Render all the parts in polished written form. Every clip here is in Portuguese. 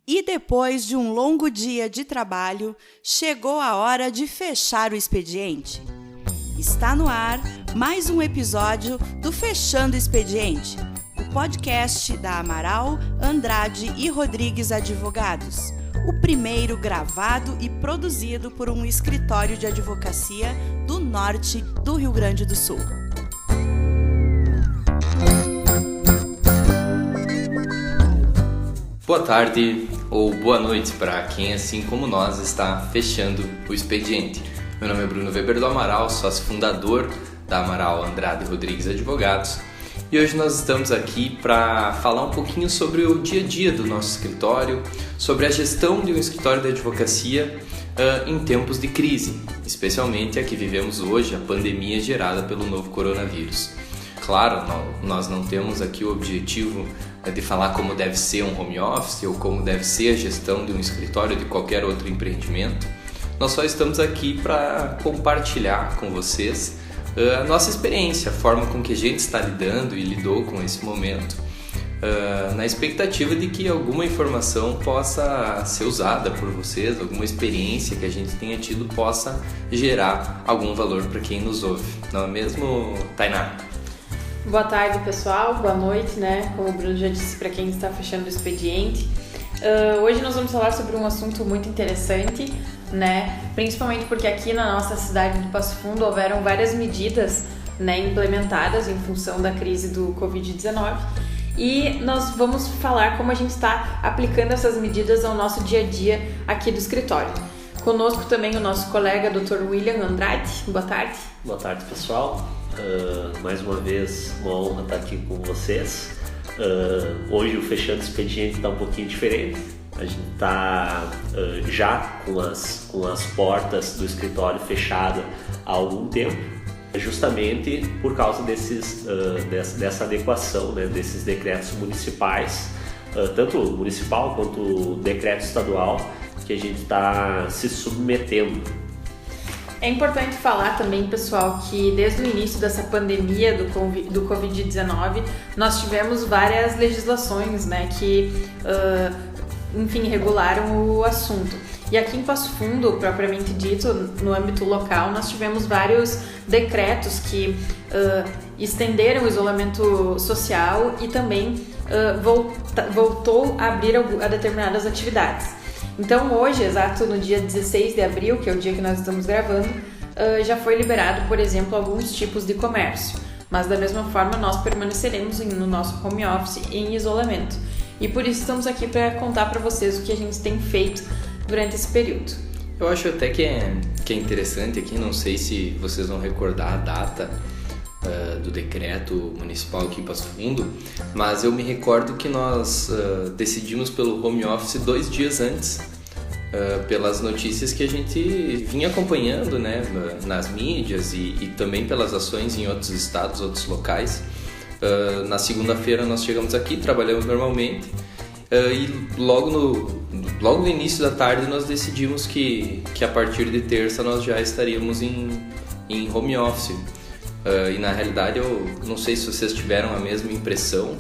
E depois de um longo dia de trabalho, chegou a hora de fechar o expediente. Está no ar mais um episódio do Fechando o Expediente, o podcast da Amaral, Andrade e Rodrigues Advogados, o primeiro gravado e produzido por um escritório de advocacia do norte do Rio Grande do Sul. Boa tarde ou boa noite para quem, assim como nós, está fechando o expediente. Meu nome é Bruno Weber do Amaral, sócio fundador da Amaral Andrade Rodrigues Advogados, e hoje nós estamos aqui para falar um pouquinho sobre o dia a dia do nosso escritório, sobre a gestão de um escritório de advocacia em tempos de crise, especialmente a que vivemos hoje, a pandemia gerada pelo novo coronavírus. Claro, nós não temos aqui o objetivo de falar como deve ser um home office ou como deve ser a gestão de um escritório de qualquer outro empreendimento. Nós só estamos aqui para compartilhar com vocês a nossa experiência, a forma com que a gente está lidando e lidou com esse momento, na expectativa de que alguma informação possa ser usada por vocês, alguma experiência que a gente tenha tido possa gerar algum valor para quem nos ouve. Não é mesmo, Tainá? Boa tarde, pessoal. Boa noite, né? Como o Bruno já disse, para quem está fechando o expediente. Hoje nós vamos falar sobre um assunto muito interessante, né? Principalmente porque aqui na nossa cidade de Passo Fundo houveram várias medidas, né, implementadas em função da crise do Covid-19 e nós vamos falar como a gente está aplicando essas medidas ao nosso dia a dia aqui do escritório. Conosco também o nosso colega Dr. William Andrade. Boa tarde. Boa tarde, pessoal. Mais uma vez, uma honra estar aqui com vocês. Hoje o Fechando Expediente está um pouquinho diferente. A gente está já com as portas do escritório fechadas há algum tempo, justamente por causa dessa adequação, né, desses decretos municipais, tanto municipal quanto decreto estadual, que a gente está se submetendo. É importante falar também, pessoal, que desde o início dessa pandemia do Covid-19, nós tivemos várias legislações, né, que, regularam o assunto. E aqui em Passo Fundo, propriamente dito, no âmbito local, nós tivemos vários decretos que estenderam o isolamento social e também voltou a abrir a determinadas atividades. Então hoje, exato no dia 16 de abril, que é o dia que nós estamos gravando, já foi liberado, por exemplo, alguns tipos de comércio. Mas da mesma forma nós permaneceremos no nosso home office em isolamento. E por isso estamos aqui para contar para vocês o que a gente tem feito durante esse período. Eu acho até que é interessante aqui, não sei se vocês vão recordar a data do decreto municipal aqui em Passo Fundo, mas eu me recordo que nós decidimos pelo home office 2 dias antes, pelas notícias que a gente vinha acompanhando, né, nas mídias e também pelas ações em outros estados, outros locais. Na segunda-feira nós chegamos aqui, trabalhamos normalmente, e logo no início da tarde nós decidimos que a partir de terça nós já estaríamos em home office. E na realidade eu não sei se vocês tiveram a mesma impressão,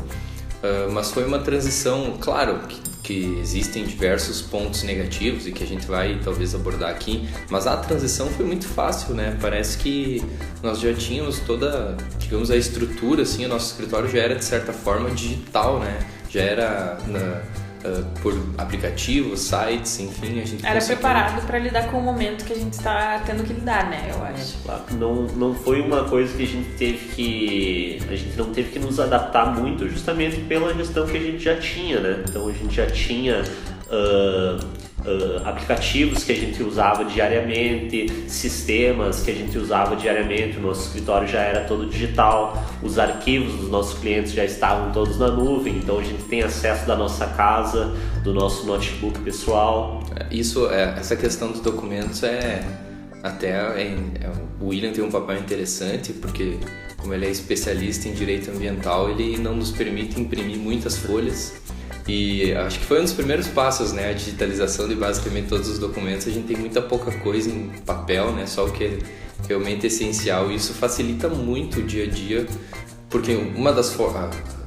mas foi uma transição, claro que existem diversos pontos negativos e que a gente vai talvez abordar aqui, mas a transição foi muito fácil, né? Parece que nós já tínhamos toda, digamos, a estrutura, assim, o nosso escritório já era de certa forma digital, né? Já era por aplicativos, sites, enfim, a gente era preparado para lidar com o momento que a gente está tendo que lidar, né, eu acho. Claro, não foi uma coisa que a gente não teve que nos adaptar muito, justamente pela gestão que a gente já tinha, né? Então a gente já tinha aplicativos que a gente usava diariamente, sistemas que a gente usava diariamente, o nosso escritório já era todo digital, os arquivos dos nossos clientes já estavam todos na nuvem, então a gente tem acesso da nossa casa, do nosso notebook pessoal. Essa questão dos documentos o William tem um papel interessante, porque como ele é especialista em direito ambiental, ele não nos permite imprimir muitas folhas. E acho que foi um dos primeiros passos, né? A digitalização de basicamente todos os documentos. A gente tem muita pouca coisa em papel, né? Só o que é realmente essencial. E isso facilita muito o dia a dia, porque uma das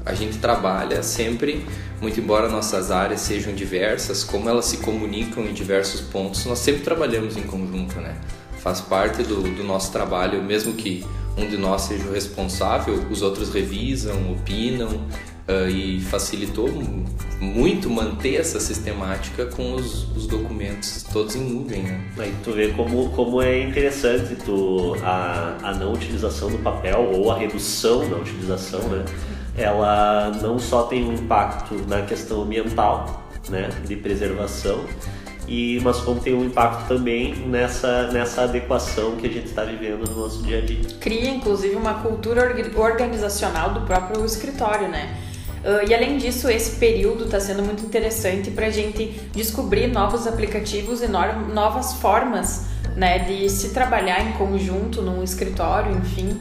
a gente trabalha sempre, muito embora nossas áreas sejam diversas, como elas se comunicam em diversos pontos, nós sempre trabalhamos em conjunto, né? Faz parte do nosso trabalho, mesmo que um de nós seja o responsável, os outros revisam, opinam, e facilitou muito manter essa sistemática com os documentos todos em nuvem, né? Aí tu vê como é interessante a não utilização do papel ou a redução da utilização, né? Ela não só tem um impacto na questão ambiental, né, de preservação, mas como tem um impacto também nessa adequação que a gente está vivendo no nosso dia a dia. Cria, inclusive, uma cultura organizacional do próprio escritório, né? E além disso, esse período está sendo muito interessante para a gente descobrir novos aplicativos e novas formas, né, de se trabalhar em conjunto num escritório, enfim.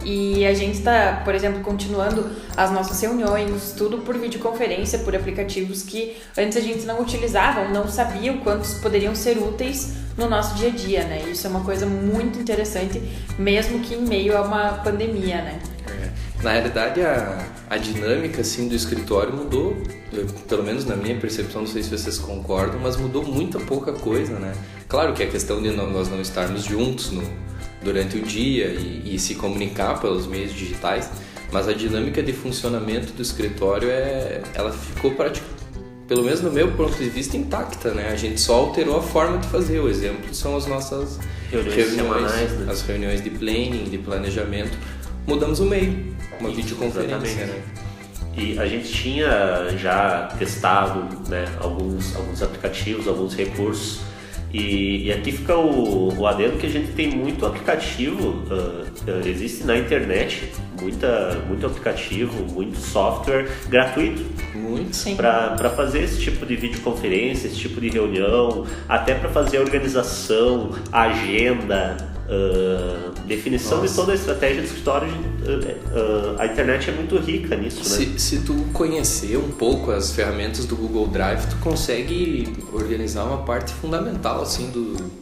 E a gente está, por exemplo, continuando as nossas reuniões, tudo por videoconferência, por aplicativos que antes a gente não utilizava, ou não sabia o quantos poderiam ser úteis no nosso dia a dia, né? Isso é uma coisa muito interessante, mesmo que em meio a uma pandemia, né? Na realidade, a dinâmica assim, do escritório mudou, pelo menos na minha percepção, não sei se vocês concordam, mas mudou muita pouca coisa, né? Claro que a questão de nós não estarmos juntos durante o dia e se comunicar pelos meios digitais, mas a dinâmica de funcionamento do escritório, ela ficou pelo menos no meu ponto de vista, intacta, né? A gente só alterou a forma de fazer. O exemplo são as nossas reuniões semanais, né? As reuniões de planning, de planejamento. Mudamos o meio, uma videoconferência, né? E a gente tinha já testado, né, alguns aplicativos, alguns recursos, e aqui fica o adendo que a gente tem muito aplicativo, existe na internet muito aplicativo, muito software gratuito, para fazer esse tipo de videoconferência, esse tipo de reunião, até para fazer a organização, a agenda, definição de toda a estratégia do escritório. A internet é muito rica nisso, né? Se tu conhecer um pouco as ferramentas do Google Drive, tu consegue organizar uma parte fundamental assim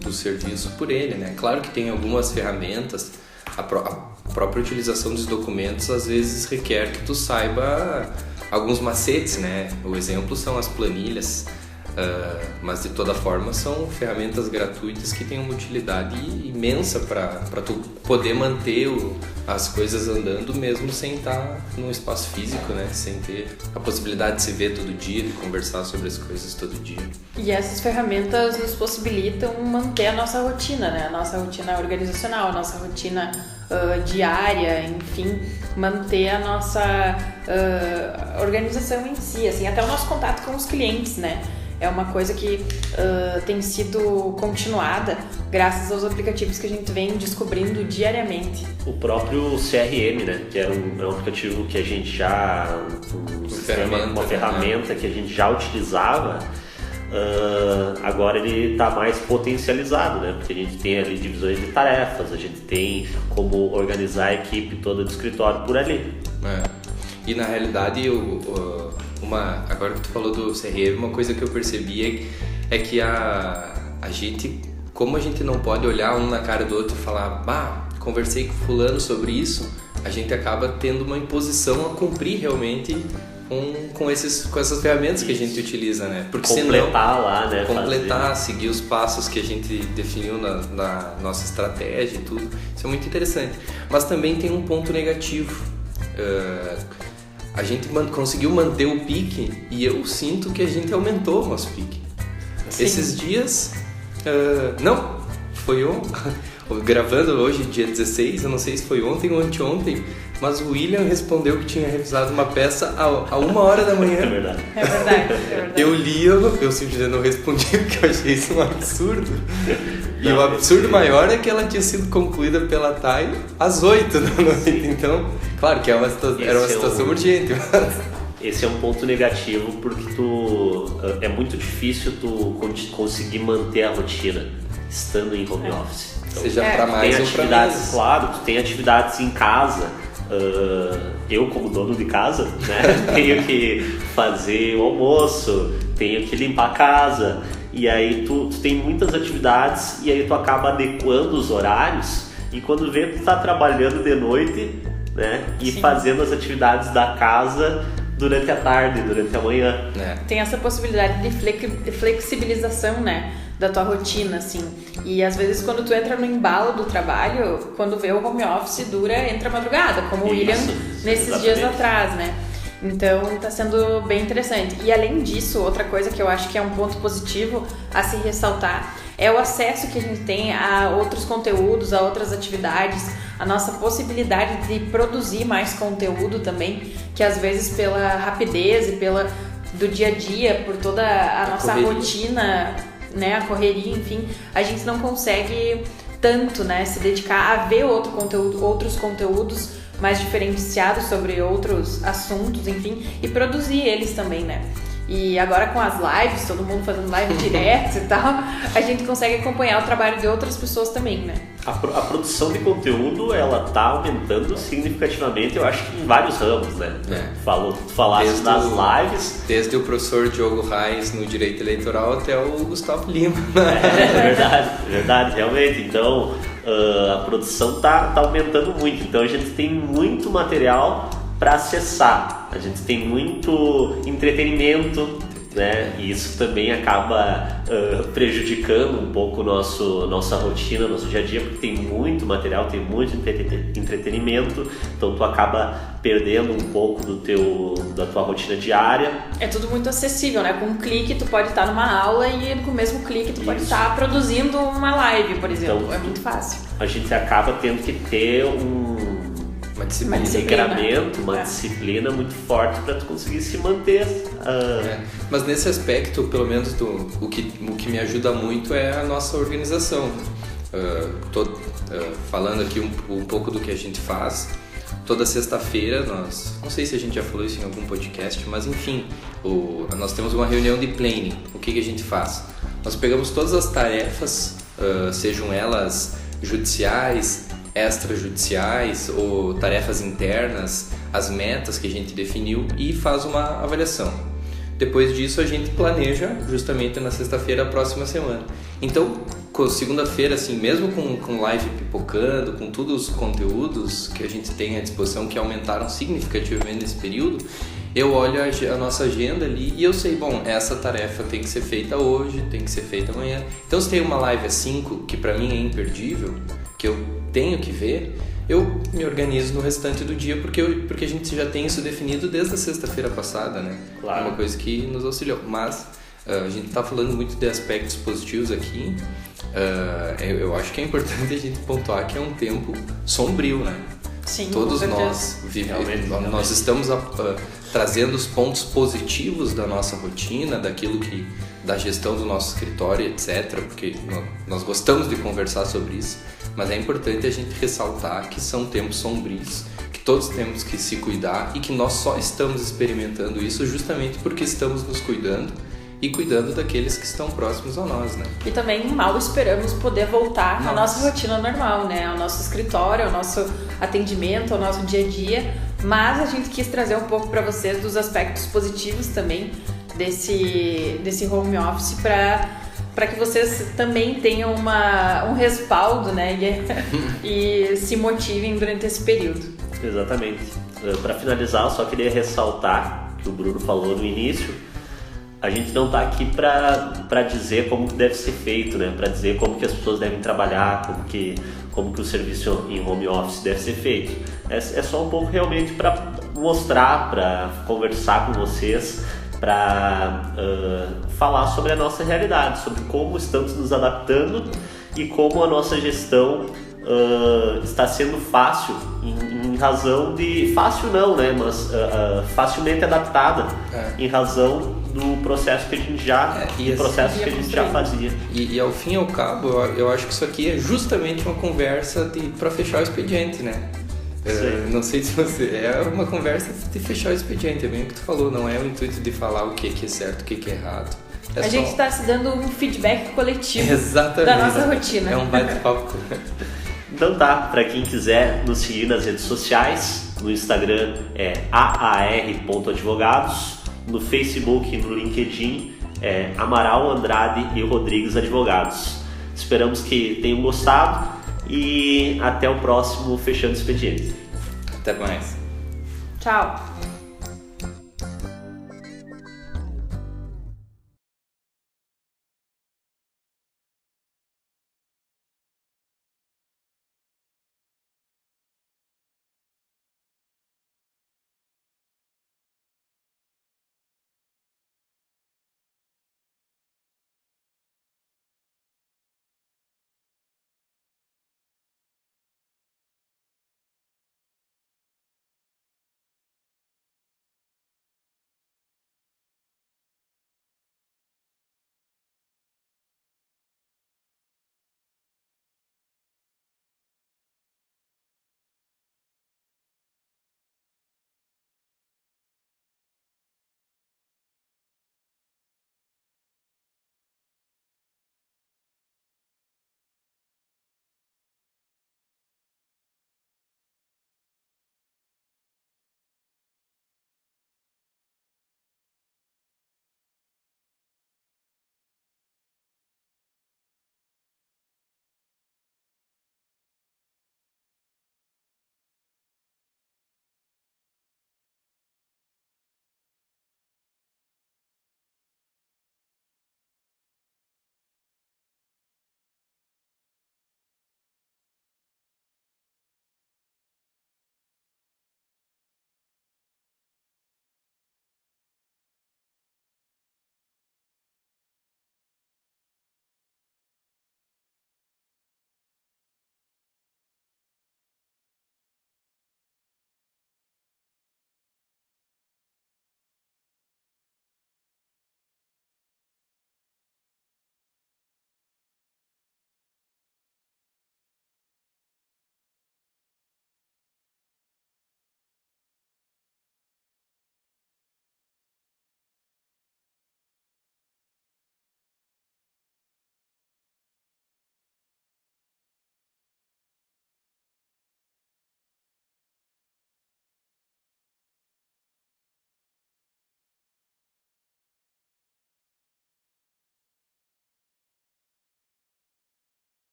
do serviço por ele, né? Claro que tem algumas ferramentas, a própria utilização dos documentos às vezes requer que tu saiba alguns macetes, né? O exemplo são as planilhas. Mas de toda forma são ferramentas gratuitas que têm uma utilidade imensa para tu poder manter as coisas andando mesmo sem estar num espaço físico, né? Sem ter a possibilidade de se ver todo dia, de conversar sobre as coisas todo dia. E essas ferramentas nos possibilitam manter a nossa rotina, né? A nossa rotina organizacional, a nossa rotina diária, enfim, manter a nossa organização em si, assim, até o nosso contato com os clientes, né? É uma coisa que tem sido continuada graças aos aplicativos que a gente vem descobrindo diariamente. O próprio CRM, né? Que era um aplicativo que a gente já... uma ferramenta que a gente já utilizava, agora ele está mais potencializado, né? Porque a gente tem ali divisões de tarefas, a gente tem como organizar a equipe toda do escritório por ali. E na realidade, agora que tu falou do CRM, uma coisa que eu percebi é que a gente, como a gente não pode olhar um na cara do outro e falar, conversei com fulano sobre isso, a gente acaba tendo uma imposição a cumprir realmente com essas ferramentas que a gente utiliza, né? Porque completar senão, lá, né? Completar, seguir os passos que a gente definiu na nossa estratégia e tudo. Isso é muito interessante. Mas também tem um ponto negativo. A gente conseguiu manter o pique e eu sinto que a gente aumentou o nosso pique. Sim. Esses dias... não, foi gravando hoje, dia 16, eu não sei se foi ontem ou anteontem, mas o William respondeu que tinha revisado uma peça a 1h da manhã. É verdade. É verdade. Eu li, eu simplesmente não respondi porque eu achei isso um absurdo. E o absurdo maior é que ela tinha sido concluída pela Thay às 8 da noite. Então, claro que era uma situação urgente. Mas... Esse é um ponto negativo porque é muito difícil tu conseguir manter a rotina estando em home office. Então, seja para mais ou para menos. Claro, tu tem atividades em casa. Eu, como dono de casa, né, tenho que fazer o almoço, tenho que limpar a casa. E aí tu tem muitas atividades e aí tu acaba adequando os horários e quando vê tu tá trabalhando de noite né? E Sim. fazendo as atividades da casa durante a tarde, durante a manhã. Tem essa possibilidade de flexibilização, né, da tua rotina, assim. E às vezes quando tu entra no embalo do trabalho, quando vê o home office entra a madrugada, como o William nesses exatamente. dias atrás, né? Então tá sendo bem interessante. E além disso, outra coisa que eu acho que é um ponto positivo a se ressaltar é o acesso que a gente tem a outros conteúdos, a outras atividades, a nossa possibilidade de produzir mais conteúdo também, que às vezes pela rapidez e do dia a dia, por toda a nossa rotina, né, a correria, enfim, a gente não consegue tanto, né, se dedicar a ver outros conteúdos mais diferenciados sobre outros assuntos, enfim, e produzir eles também, né? E agora com as lives, todo mundo fazendo live direto e tal, a gente consegue acompanhar o trabalho de outras pessoas também, né? A produção de conteúdo, ela tá aumentando significativamente, eu acho que em vários ramos, né? Tu falaste das lives. Desde o professor Diogo Reis no Direito Eleitoral até o Gustavo Lima. Verdade, realmente. Então, a produção tá aumentando muito. Então, a gente tem muito material para acessar. A gente tem muito entretenimento, né? E isso também acaba prejudicando um pouco nossa rotina, nosso dia a dia, porque tem muito material, tem muito entretenimento, então tu acaba perdendo um pouco da tua rotina diária. É tudo muito acessível, né? Com um clique tu pode estar numa aula e com o mesmo clique tu pode estar produzindo uma live, por exemplo. Então, é muito fácil. A gente acaba tendo que ter uma disciplina muito forte para tu conseguir se manter. Mas nesse aspecto, pelo menos o que me ajuda muito é a nossa organização. Falando aqui um pouco do que a gente faz. Toda sexta-feira, não sei se a gente já falou isso em algum podcast, mas enfim, nós temos uma reunião de planning. O que a gente faz? Nós pegamos todas as tarefas, sejam elas judiciais, extrajudiciais ou tarefas internas, as metas que a gente definiu e faz uma avaliação. Depois disso a gente planeja justamente na sexta-feira a próxima semana. Então, segunda-feira, assim, mesmo com live pipocando, com todos os conteúdos que a gente tem à disposição que aumentaram significativamente nesse período, eu olho a nossa agenda ali e eu sei, bom, essa tarefa tem que ser feita hoje, tem que ser feita amanhã. Então, se tem uma live às 5, que para mim é imperdível, que eu tenho que ver, eu me organizo no restante do dia porque a gente já tem isso definido desde a sexta-feira passada, né? Claro. É uma coisa que nos auxiliou. Mas a gente está falando muito de aspectos positivos aqui. Eu acho que é importante a gente pontuar que é um tempo sombrio, né? Sim, todos nós vivemos, nós estamos trazendo os pontos positivos da nossa rotina, da gestão do nosso escritório, etc. Porque nós gostamos de conversar sobre isso. Mas é importante a gente ressaltar que são tempos sombrios, que todos temos que se cuidar e que nós só estamos experimentando isso justamente porque estamos nos cuidando e cuidando daqueles que estão próximos a nós, né? E também mal esperamos poder voltar à nossa rotina normal, né? Ao nosso escritório, ao nosso atendimento, ao nosso dia a dia. Mas a gente quis trazer um pouco para vocês dos aspectos positivos também desse home office para que vocês também tenham um respaldo, né? E se motivem durante esse período. Exatamente. Para finalizar, eu só queria ressaltar que o Bruno falou no início, a gente não está aqui para dizer como que deve ser feito, né? Para dizer como que as pessoas devem trabalhar, como que o serviço em home office deve ser feito. É só um pouco realmente para mostrar, para conversar com vocês, para falar sobre a nossa realidade, sobre como estamos nos adaptando e como a nossa gestão está sendo fácil em razão de... Fácil não, né? Mas facilmente adaptada em razão do processo que a gente já fazia. E ao fim e ao cabo, eu acho que isso aqui é justamente uma conversa para fechar o expediente, né? Não sei se é uma conversa de fechar o expediente, é bem o que tu falou, não é o intuito de falar o que é certo, o que é errado. A gente está se dando um feedback coletivo da nossa rotina. É um bate-papo. Então tá, para quem quiser nos seguir nas redes sociais, no Instagram é aar.advogados, no Facebook e no LinkedIn é Amaral, Andrade e Rodrigues Advogados. Esperamos que tenham gostado e até o próximo Fechando Expediente. Até mais. Tchau!